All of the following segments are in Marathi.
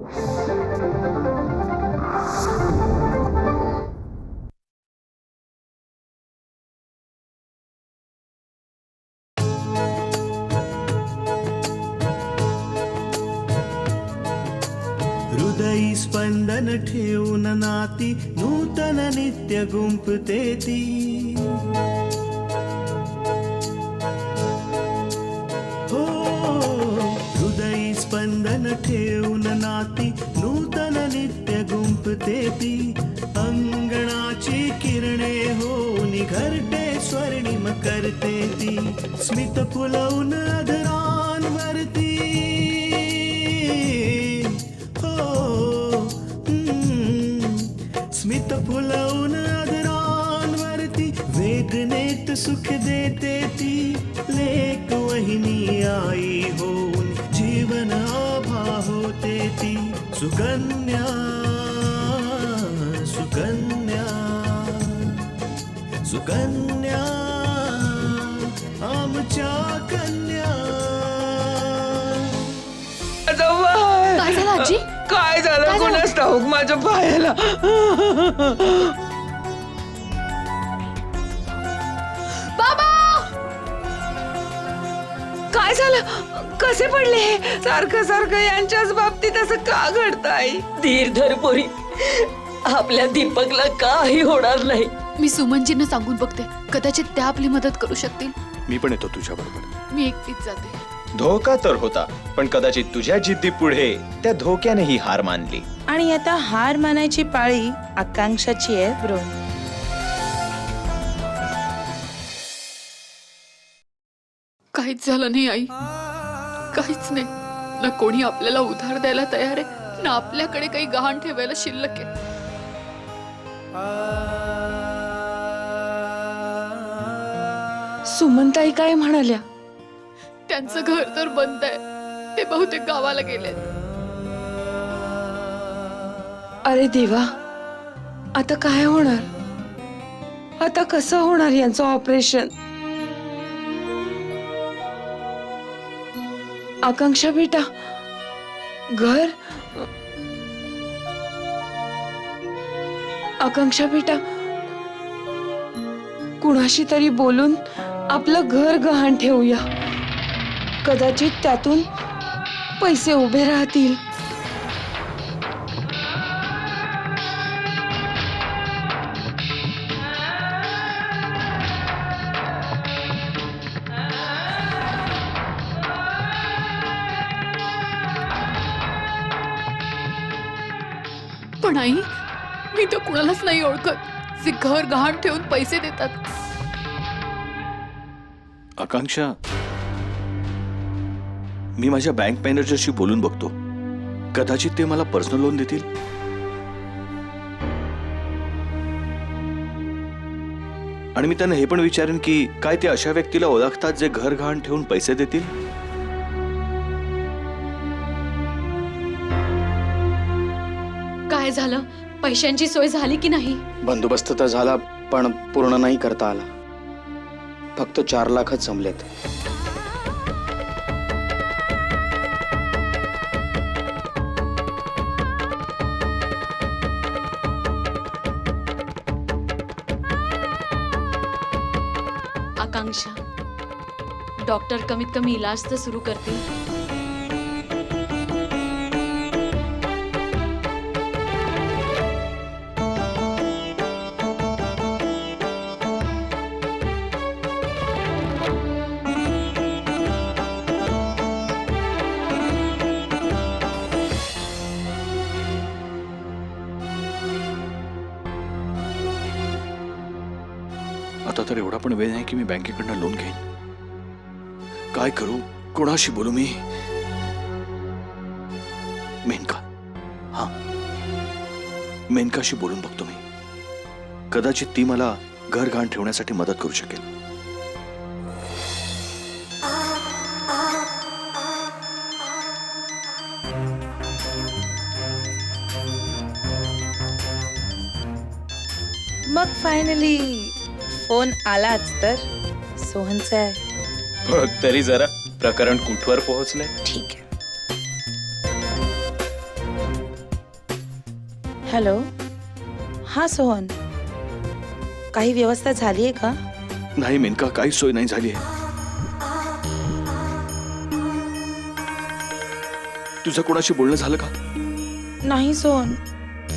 हृदयी स्पंदन ठेवून नाती नूतन नित्य गुंफते ती. हो हृदयी स्पंदन ठेवून नाती नूतन नित्य गुंफते ती. अंगणाची किरणे होऊन घरटे स्वर्णिम करते ती. स्मित फुलवून अधरांवरती स्मित फुलवून अधरांवरती वेदनेत सुख देते ती. लेक वहिनी आई होऊन जीवन आभा होते ती. सुकन्या सुकन्या सुकन्या आमच्या कन्या. काय झालं आजी? काय झालं कोणास ठाऊक माझ्या पायाला. बाबा काय झालं? कसे पडले? सारखं सारखं यांच्याच बाबतीत असं का घडतंय? धीर धर पोरी, आपल्या दीपकला काही होणार नाही. मी सुमनजींना सांगून बघते, कदाचित त्या आपली मदत करू शकतील. मी पण येतो तुझ्या बरोबर. मी एकटीच जाते. धोका तर होता, पण कदाचित तुझ्या जिद्दी पुढे त्या धोक्याने ही हार मानली. आणि आता हार मानायची पाळी आकांक्षाची आहे ब्रो. काहीच झालं नाही आई, काहीच नाही. ना कोणी आपल्याला उधार द्यायला तयार आहे, ना आपल्याकडे काही गहाण ठेवायला शिल्लक आहे. सुमनताई काय म्हणाल्या? त्यांचं घर तर बंद आहे, ते बहुतेक गावाला गेले. अरे देवा, आता काय होणार? आता कसं होणार यांचं ऑपरेशन? आकांक्षा बेटा, घर. आकांक्षा बेटा, कुणाशी तरी बोलून आपलं घर गहाण ठेवूया. कदाचित त्यातून पैसे उभे राहतील. पण आई, मी तर कुणालाच नाही ओळखत जे घर गहाण ठेवून पैसे देतात. आकांक्षा, मी माझ्या बँक मॅनेजरशी बोलून बघतो. कदाचित ते मला पर्सनल लोन देतील. आणि मी त्यांना हे पण विचारेन की काय ते अशा व्यक्तीला ओळखतात जे घर गहाण ठेवून पैसे देतील. काय झालं? पैशांची सोय झाली की नाही? बंदोबस्त तर झाला, पण पूर्ण नाही करता आला. फक्त 4 लाखच जमलेत. आकांक्षा, डॉक्टर कमीत कमी इलाज तर सुरू करतील. आता तर एवढा पण वेळ नाही की मी बँकेकडनं लोन घेईन. काय करू? कोणाशी बोलू मी? मेनका. हा, मेनकाशी बोलून बघतो मी. कदाचित ती मला घर गहाण ठेवण्यासाठी मदत करू शकेल. मग फायनली फोन आलाच तर. सोहनचा आहे. बघ तरी जरा प्रकरण कुठवर पोहोचलंय. ठीक आहे. हॅलो. हा सोहन, काही व्यवस्था झाली आहे का? नाही मेनका, काहीच सोय नाही झाली आहे. तुझं कोणाशी बोलणं झालं का? नाही सोहन,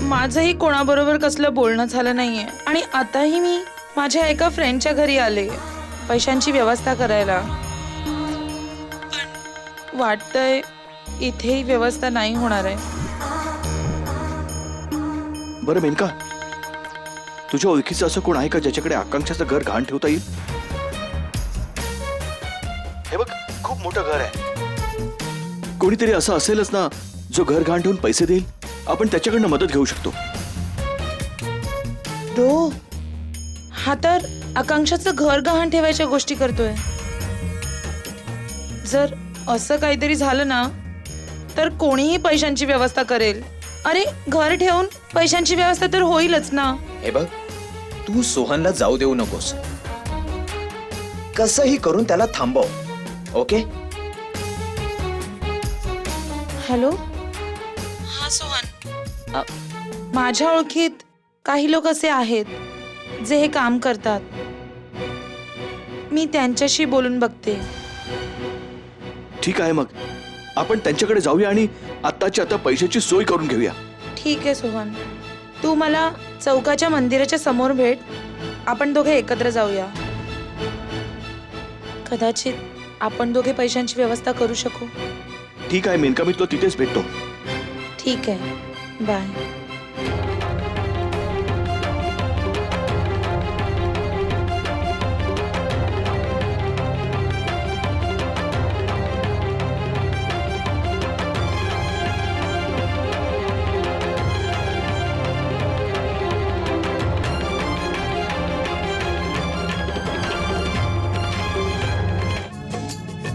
माझंही कोणाबरोबर कसलं बोलणं झालं नाहीये. आणि आताही मी माझ्या एका फ्रेंडच्या घरी आले पैशांची व्यवस्था करायला. पण वाटतंय इथेही व्यवस्था नाही होणार आहे. बरं मेनका, तुझ्या ओळखीचं असं कोण आहे का ज्याच्याकडे आकांक्षाचं घर गहाण ठेवता येईल? हे बघ, खूप मोठं घर आहे. कोणीतरी असं असेलच ना जो घर गहाण ठेवून पैसे देईल. आपण त्याच्याकडनं मदत घेऊ शकतो. डो, हा तर आकांक्षाचं घर गहाण ठेवायच्या गोष्टी करतोय. जर असं काहीतरी झालं ना तर कोणीही पैशांची व्यवस्था करेल. अरे, घर ठेवून पैशांची व्यवस्था तर होईलच ना. हे बघ, तू सोहनला जाऊ देऊ नकोस. कसंही करून त्याला थांबव. ओके? हॅलो. हा सोहन, माझ्या ओळखीत काही लोक असे आहेत जे हे काम करतात. मी त्यांच्याशी बोलून बघते. ठीक आहे, मग आपण त्यांच्याकडे जाऊया आणि आत्ताच्या आता पैशाची सोय करून घेऊया. ठीक आहे सोहन, तू मला चौकाच्या मंदिराच्या समोर भेट. आपण दोघे एकत्र जाऊया. कदाचित आपण दोघे पैशांची व्यवस्था करू शकू. ठीक आहे मेनका, मी तुला तिथेच भेटतो. ठीक आहे, बाय.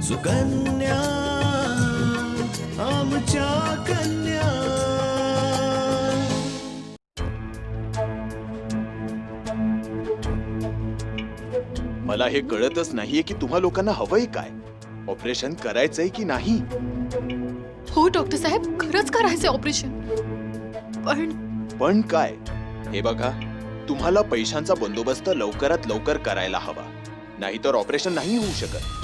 सुकन्या आमच्या कन्या. मला हे कळतच नाहीये की तुम्हा लोकांना हवंय काय. ऑपरेशन करायचंय की नाही? हो डॉक्टर साहेब, खरंच करायचंय ऑपरेशन. पण काय? हे बघा, तुम्हाला पैशांचा बंदोबस्त लवकरात लवकर करायला हवा, नाहीतर ऑपरेशन नाही होऊ शकत.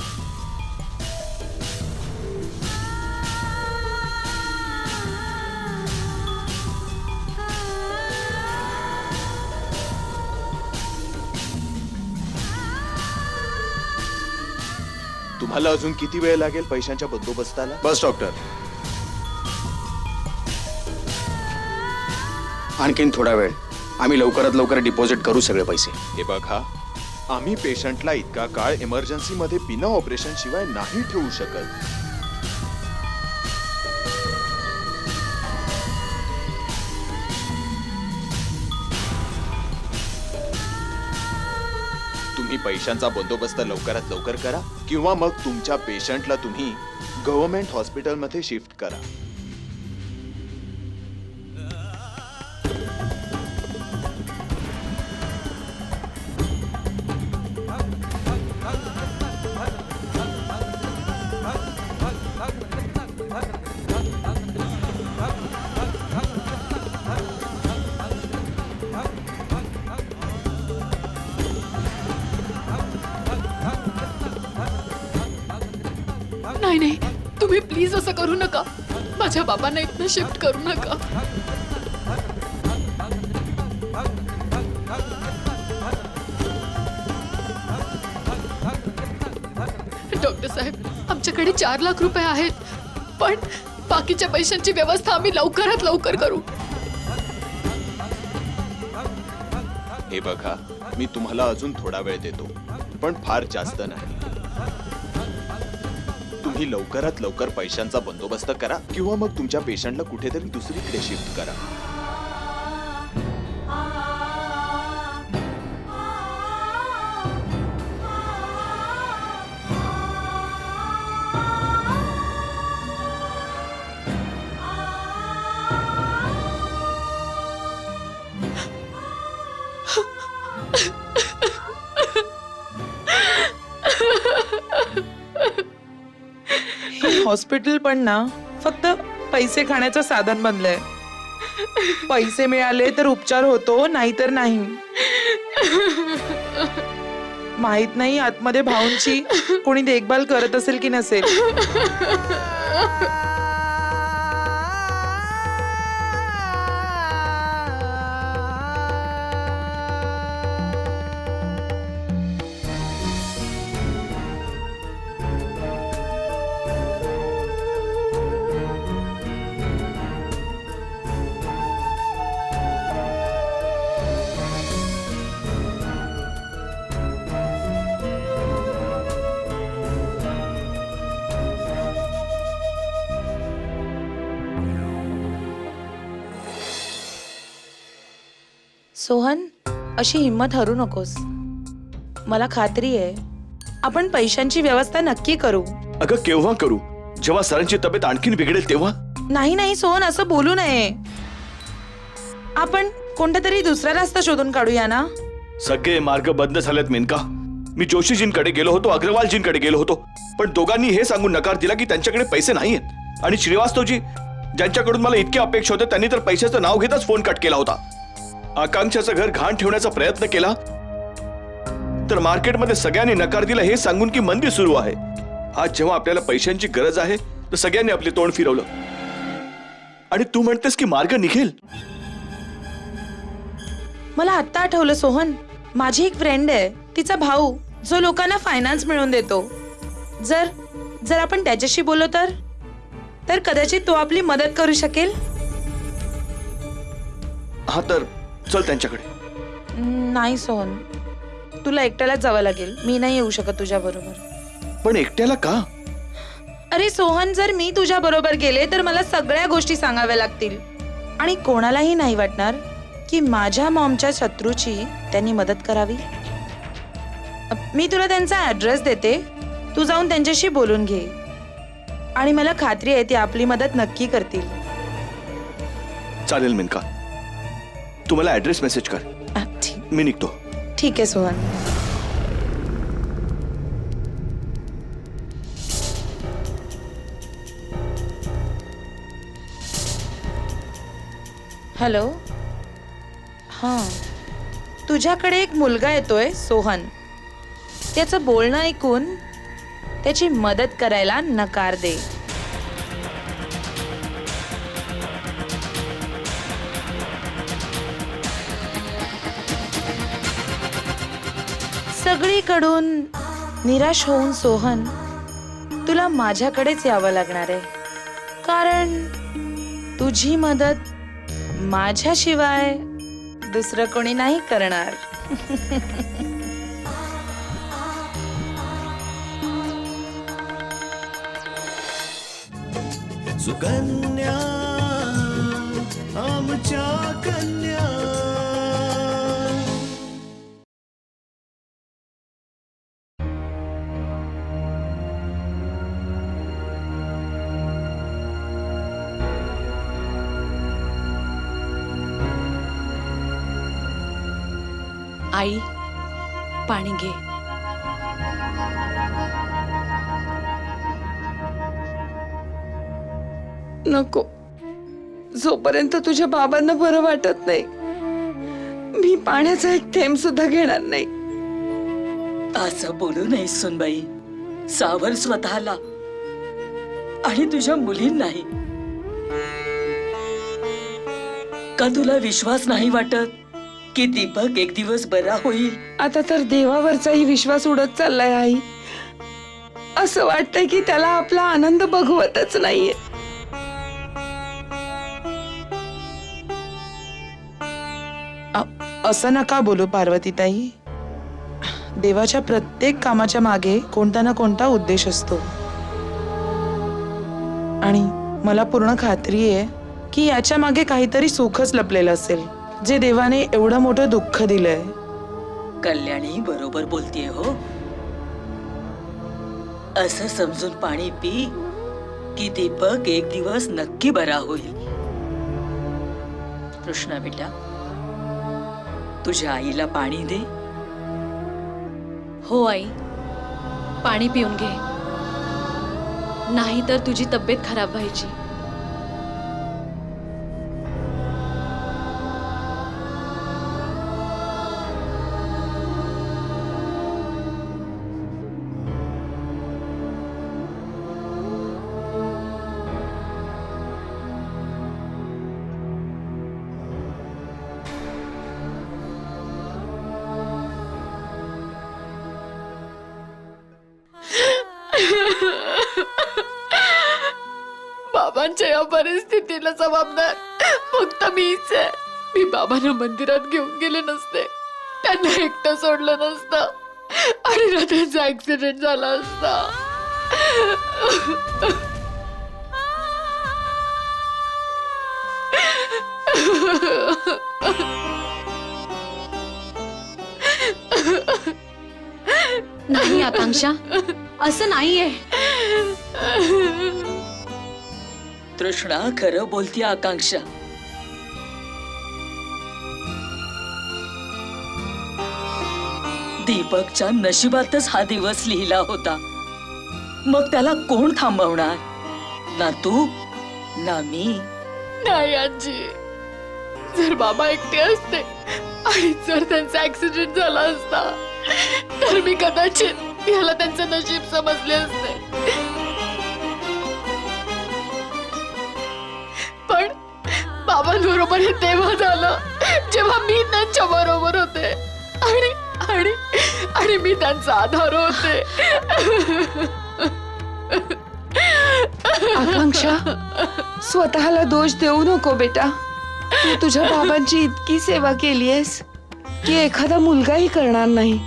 तुम्हाला अजून किती वेळ लागेल पैशांच्या बंदोबस्ताला? बस डॉक्टर, आणखीन थोडा वेळ. आम्ही लवकरात लवकर डिपॉझिट करू सगळे पैसे. हे बघा, आम्ही पेशंटला इतका काळ इमर्जन्सी मध्ये बिना ऑपरेशन शिवाय नाही ठेवू शकत. तुम्ही पैशांचा बंदोबस्त लवकरात लवकर करा किंवा मग तुमच्या पेशंटला तुम्ही गव्हर्नमेंट हॉस्पिटलमध्ये शिफ्ट करा. नाही नाही, तुम्ही प्लीज असं करू नका. माझ्या बाबांना इथनं शिफ्ट करू नका. डॉक्टर साहेब, आमच्याकडे 4 लाख रुपये आहेत, पण बाकीच्या पैशांची व्यवस्था आम्ही लवकरात लवकर करू. हे बघा, मी तुम्हाला अजून थोडा वेळ देतो, पण फार जास्त नाही. तुम्ही लवकरात लवकर पैशांचा बंदोबस्त करा किंवा मग तुमच्या पेशंटला कुठेतरी दुसरीकडे शिफ्ट करा. हॉस्पिटल पण ना फक्त पैसे खाण्याचं साधन बनलंय. पैसे मिळाले तर उपचार होतो, नाहीतर नाही. माहित नाही आतमध्ये भाऊंची कोणी देखभाल करत असेल की नसेल. सोहन, अशी हिम्मत हरू नकोस. मला खात्री आहे आपण पैशांची व्यवस्था नक्की करू. अगं केव्हा करू? जेव्हा सरांची तब्येत आणखीन बिघडेल तेव्हा? नाही नाही सोहन, असं बोलू नये. आपण कोणता तरी दुसरा रस्ता शोधून काढूया ना. सगळे मार्ग बंद झालेत मेनका. मी जोशीजींकडे गेलो होतो, अग्रवालजींकडे गेलो होतो, पण दोघांनी हे सांगून नकार दिला की त्यांच्याकडे पैसे नाहीयेत. आणि श्रीवास्तवजी, ज्यांच्याकडून मला इतकी अपेक्षा होत्या, त्यांनी तर पैशाचं नाव घेताच फोन कट केला होता. आकांक्षाचं घर घाण ठेवण्याचा प्रयत्न केला तर मार्केटमध्ये सगळ्यांनी नकार दिला हे सांगून की मंदी सुरू आहे. आज जेव्हा आपल्याला पैशांची गरज आहे तर सगळ्यांनी आपले तोंड फिरवलं. आणि तू म्हणतेस की मार्ग निघेल? मला आत्ता आठवलं सोहन, माझी एक फ्रेंड आहे, तिचा भाऊ जो लोकांना फायनान्स मिळवून देतो. जर आपण त्याच्याशी बोललो तर कदाचित तो आपली मदत करू शकेल. हा तर चल त्यांच्याकडे. नाही सोहन, तुला एकट्यालाच जावं लागेल. मी नाही येऊ शकत तुझ्या बरोबर. पण एकट्याला का? अरे सोहन, जर मी तुझ्या बरोबर गेले तर मला सगळ्या गोष्टी सांगाव्या लागतील आणि कोणालाही नाही वाटणार की माझ्या मॉमच्या शत्रूची त्यांनी मदत करावी. मी तुला त्यांचा ऍड्रेस देते, तू जाऊन त्यांच्याशी बोलून घे आणि मला खात्री आहे ती आपली मदत नक्की करतील. चालेल मेनका, तू मला ऍड्रेस मेसेज कर. मी निघतो. ठीक आहे सोहन. हॅलो. हां, तुझ्याकडे एक मुलगा येतोय सोहन. त्याचं बोलणं ऐकून त्याची मदत करायला नकार दे. सगळीकडून निराश होऊन सोहन, तुला माझ्याकडेच यावं लागणार आहे, कारण तुझी मदत माझ्याशिवाय दुसरं कोणी नाही करणार. सुकन्या आमच्या कन्या. आई, पाणी घे. नको, जोपर्यंत तुझ्या बाबांना बरं वाटत नाही मी पाण्याचा एक थेंब सुद्धा घेणार नाही. असं बोलू नये सुनबाई. सावर स्वतःला आणि तुझ्या मुलींनाही. का तुला विश्वास नाही वाटत की दीपक एक दिवस बरा होईल? आता तर देवावरचाही विश्वास उडत चाललाय आई. असं वाटतंय की त्याला आपला आनंद बघवतच नाहीये. असं नका बोलू पार्वतीताई. देवाच्या प्रत्येक कामाच्या मागे कोणता ना कोणता उद्देश असतो आणि मला पूर्ण खात्री आहे की याच्या मागे काहीतरी सुखच लपलेलं असेल, जे देवाने एवढं मोठं दुःख दिलंय. कल्याणी बरोबर बोलतीये हो. असं समजून पाणी पी की दीपक एक दिवस नक्की बरा होईल. कृष्णा बेटा, तुझ्या आईला पाणी दे. हो आई, पाणी पिऊन घे, नाही तर तुझी तब्येत खराब व्हायची. बाबांच्या या परिस्थितीला जबाबदार फक्त मीच आहे. मी बाबांना मंदिरात घेऊन गेले नसते, त्यांना एकटं सोडलं नसतं आणि ना त्यांचा ऍक्सिडेंट झाला असता. नाही आकांक्षा, असं नाहीये. तृष्णा खरं बोलती आकांक्षा. दीपकच्या नशिबातच हा दिवस लिहिला होता. मग त्याला कोण थांबवणार? ना तू ना मी. नाही आजी, जर बाबा एकटे असते आणि जर त्यांचा ऍक्सिडेंट झाला असता तर मी कदाचित याला त्यांचं नशीब समजले असते. पण बाबांबरोबर हे तेव्हा झालं जेव्हा मी त्यांच्या बरोबर होते आणि आणि आणि मी त्यांचा आधार होते. आकांक्षा, स्वतःला दोष देऊ नको बेटा. तू तुझ्या बाबांची इतकी सेवा केलीयस की एखादा मुलगाही करणार नाही.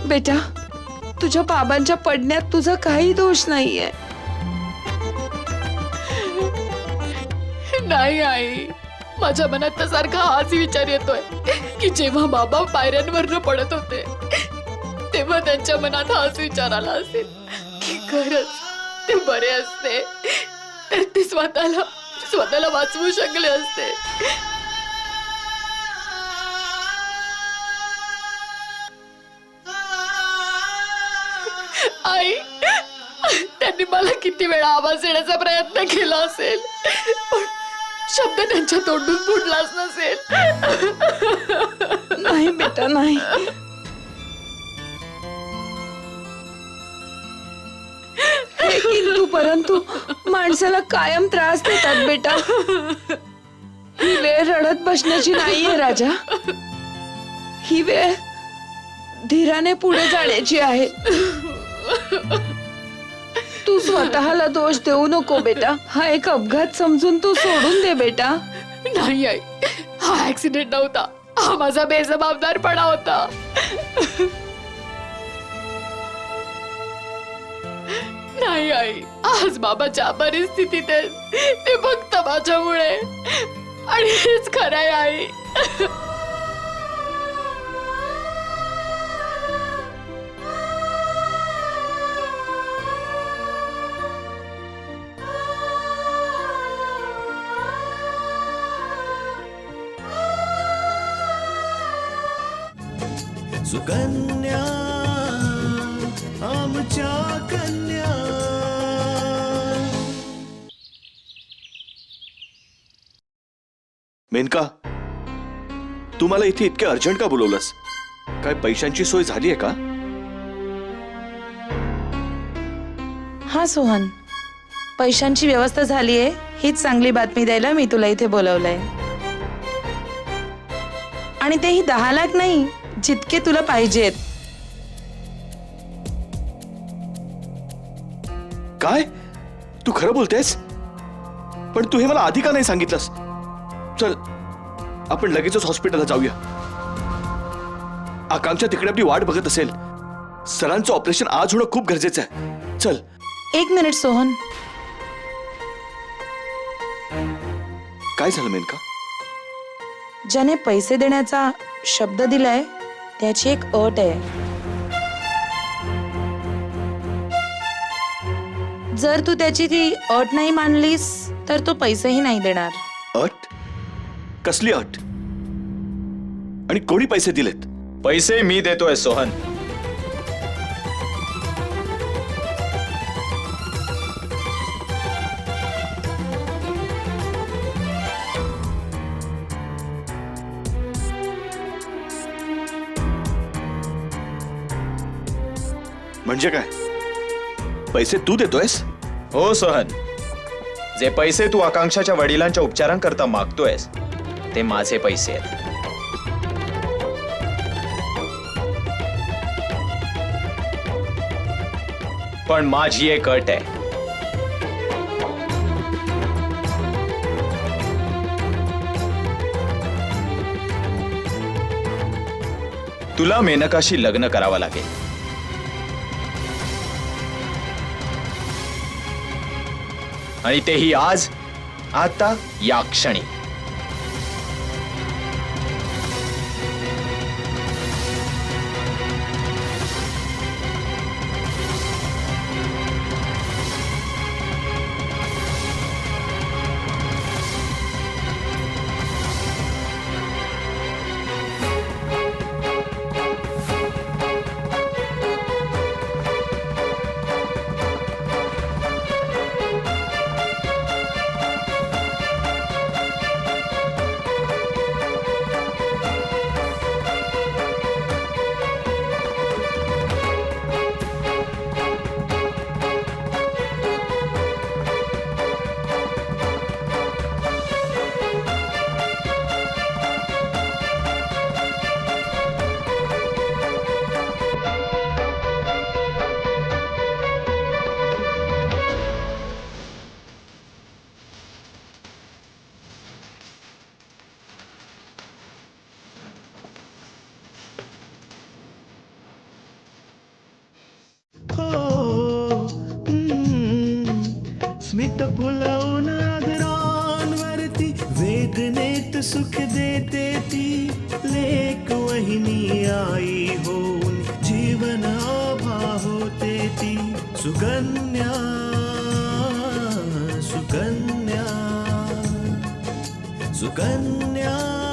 बेटा, तुझ्या बाबांच्या पडण्यात तुझा काही दोष नाहीये. नाही आई, माझ्या मनात तर सारखा हाच विचार येतोय की जेव्हा बाबा पायऱ्यांवरनं पडत होते तेव्हा त्यांच्या मनात हाच विचार आला असेल की खरंच ते बरे असते तर ते स्वतःला वाचवू शकले असते. आई, त्यांनी मला किती वेळा आवाज देण्याचा प्रयत्न केला असेल पण शब्द त्यांच्या तोंडून फुटलाच नसेल. नाही बेटा, नाही. हे किंतु परंतु माणसाला कायम त्रास देतात बेटा. ही वेळ रडत बसण्याची नाहीये राजा. ही वेळ धीराने पुढे जाण्याची आहे. तू स्वतःला दोष देऊ नको बेटा. हा एक अपघात समजून तू सोडून दे बेटा. नाही आई, हा ऍक्सिडेंट नव्हता, हा माझा बेजबाबदारपणा होता. नाही आई, आज बाबाच्या परिस्थितीत आहेत ते फक्त माझ्यामुळे आणि हेच खरं आहे आई. सुकन्या आमच्या कन्या. मेनका, तू मला इथे इतके अर्जंट का बोलवलंस? काय पैशांची सोय झाली आहे का? हा सोहन, पैशांची व्यवस्था झालीये. हीच चांगली बातमी द्यायला मी तुला इथे बोलवलंय. आणि तेही 10 लाख नाही, जितके तुला पाहिजेत. काय? तू खरं बोलतेस? पण तू हे मला आधी का नाही सांगितलंस? चल, आपण लगेचच हॉस्पिटलला जाऊया. आकांक्षा तिकडे आपली वाट बघत असेल. सरांचं ऑपरेशन आज होणं खूप गरजेचं आहे. चल. 1 मिनिट सोहन. काय झालं मेनका? ज्याने पैसे देण्याचा शब्द दिलाय त्याची एक अट आहे. जर तू त्याची ती अट नाही मानलीस तर तो पैसेही नाही देणार. अट? कसली अट? आणि कोणी पैसे दिलेत? पैसे मी देतोय सोहन. म्हणजे काय? पैसे तू देतोयस? हो सोहन, जे पैसे तू आकांक्षाच्या वडिलांच्या उपचारांकरता मागतोयस ते माझे पैसे आहेत. पण माझी एक अट आहे. तुला मेनकाशी लग्न करावं लागेल. आणि तेही आज, आता, या क्षणी. स्मित फुलवून आदरांवरती वेदनेत सुख देते ती लेक वहिनी आई होऊन जीवन आभा होते ती सुकन्या सुकन्या सुकन्या